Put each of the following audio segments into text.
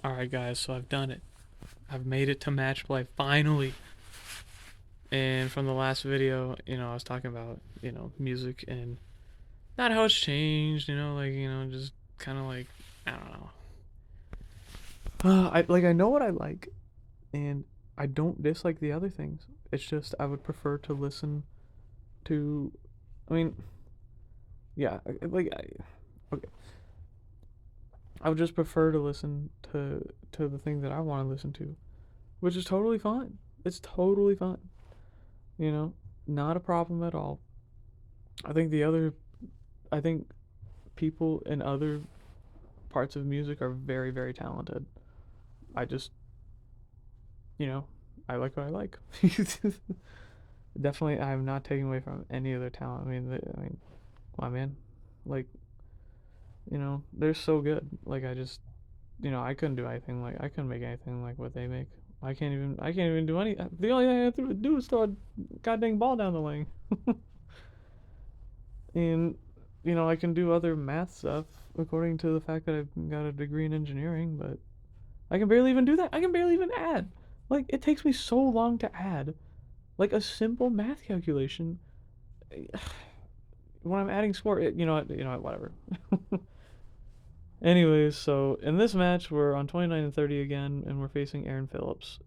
Alright, guys, so I've done it. I've made it to match play, finally. And from the last video, I was talking about, music and not how it's changed, just kind of like, I don't know. I know what I like, and I don't dislike the other things. It's just I would prefer to listen to, I mean, yeah, okay. I would just prefer to listen to the thing that I want to listen to, which is totally fine. It's totally fine. You know, not a problem at all. I think the other, I think people in other parts of music are very, very talented. I just, you know, I like what I like. Definitely, I'm not taking away from any of their talent. Come on, man. Like, they're so good. Like, I couldn't do anything like, I couldn't make anything like what they make. I can't even do any. The only thing I have to do is throw a goddamn ball down the lane. And I can do other math stuff according to the fact that I've got a degree in engineering, but I can barely even do that. I can barely even add. Like, it takes me so long to add like a simple math calculation. When I'm adding score, whatever. Anyways, so in this match we're on 29 and 30 again, and we're facing Aaron Phillips,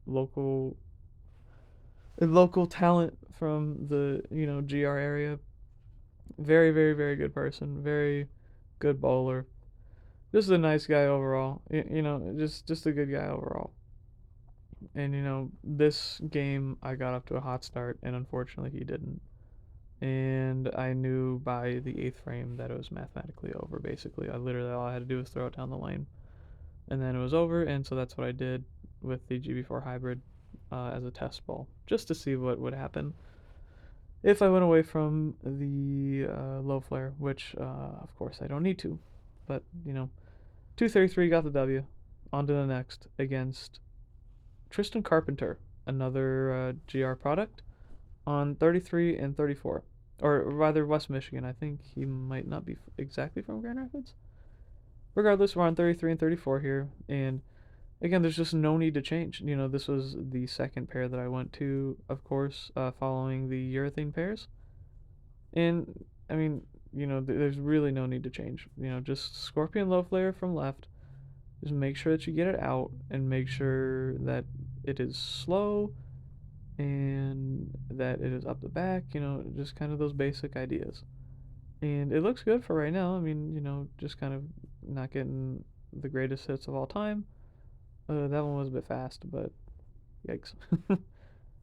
local a local talent from the GR area. Very, very, very good person. Very good bowler. Just a nice guy overall. Just a good guy overall. And this game I got up to a hot start, and unfortunately he didn't. And I knew by the eighth frame that it was mathematically over. Basically, I literally all I had to do was throw it down the lane, and then it was over. And so that's what I did with the GB4 hybrid as a test ball, just to see what would happen if I went away from the low flare, which of course I don't need to. But 233 got the W. On to the next against Tristan Carpenter, another GR product, on 33 and 34. Or rather, West Michigan. I think he might not be exactly from Grand Rapids. Regardless, we're on 33 and 34 here. And again, there's just no need to change. This was the second pair that I went to, of course, following the urethane pairs. And, there's really no need to change. Just Scorpion Low Flare from left. Just make sure that you get it out and make sure that it is slow and that it is up the back, just kind of those basic ideas. And it looks good for right now. Just kind of not getting the greatest hits of all time. That one was a bit fast, but yikes.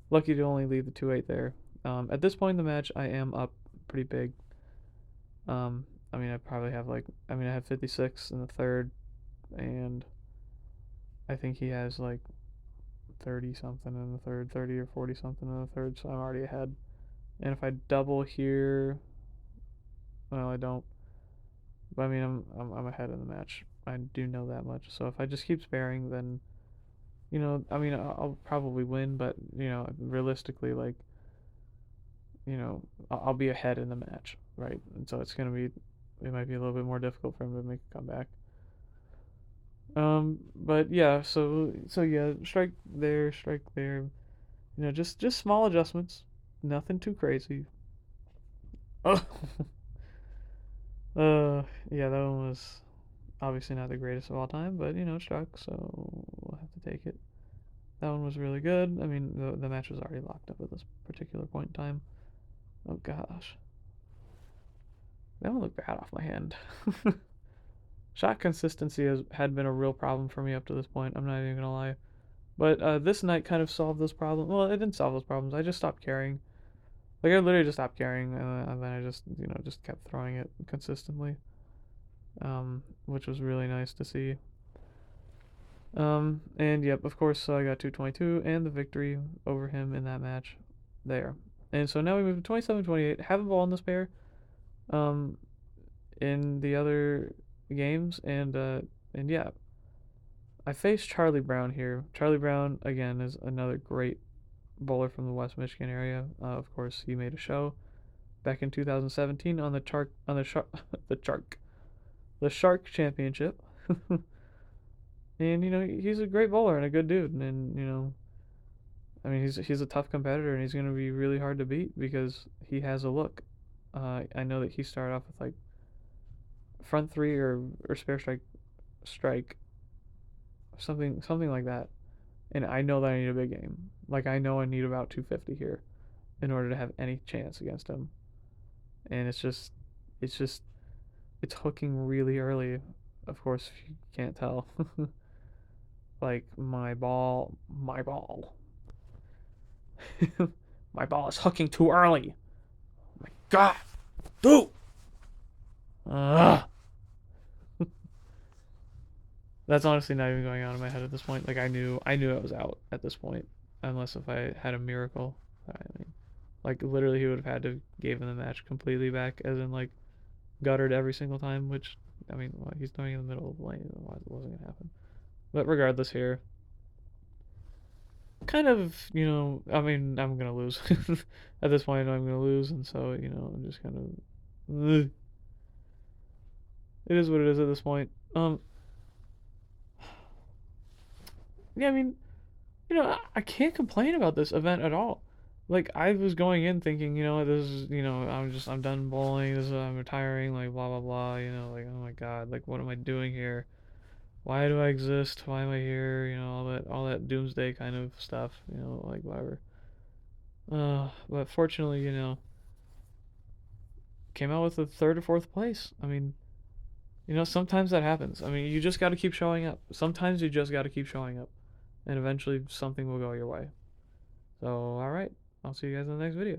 Lucky to only leave the 2-8 there. At this point in the match, I am up pretty big. I probably have I have 56 in the third, and I think he has 30 something in the third, 30 or 40 something in the third, so I'm already ahead. And if I double here, well, I don't. But I'm ahead in the match. I do know that much. So if I just keep sparing, then I'll probably win. But realistically, I'll be ahead in the match, right? And so it might be a little bit more difficult for him to make a comeback. But yeah, so yeah, strike there, strike there. Just small adjustments, nothing too crazy. Oh, yeah, that one was obviously not the greatest of all time, but it struck, so we'll have to take it. That one was really good. The match was already locked up at this particular point in time. Oh gosh, that one looked bad off my hand. Shot consistency had been a real problem for me up to this point. I'm not even gonna lie. But this night kind of solved those problems. Well, it didn't solve those problems. I just stopped caring. I literally just stopped caring, and then I just kept throwing it consistently, which was really nice to see. And yep, of course, so I got 222 and the victory over him in that match there. And so now we move to 27-28. Have a ball in this pair, um, in the other games, and yeah, I faced Charlie Brown here. Charlie Brown again is another great bowler from the West Michigan area. Of course, he made a show back in 2017 on the Shark Championship. And he's a great bowler and a good dude, and I mean he's a tough competitor, and he's gonna be really hard to beat because he has a look. I know that he started off with like front three or spare strike something like that, and I know that I need a big game. Like I know I need about 250 here in order to have any chance against him, and it's just it's hooking really early. Of course, if you can't tell, like my ball, my ball is hooking too early. Oh my God, dude. Ugh. That's honestly not even going on in my head at this point. Like I knew it was out at this point, unless if I had a miracle. I mean, like literally, he would have had to gave him the match completely back, as in like guttered every single time. Which I mean, well, he's throwing in the middle of the lane. Otherwise, it wasn't gonna happen. But regardless, here, kind of, I mean, I'm gonna lose at this point. I'm gonna lose, and so I'm just kind of. Ugh. It is what it is at this point. Yeah, I mean, I can't complain about this event at all. Like I was going in thinking, this is, I'm done bowling. I'm retiring. Like blah blah blah. Like oh my God, like what am I doing here? Why do I exist? Why am I here? All that doomsday kind of stuff. Like whatever. But fortunately, came out with a third or fourth place. I mean, sometimes that happens. I mean, you just got to keep showing up. Sometimes you just got to keep showing up, and eventually something will go your way. So, all right. I'll see you guys in the next video.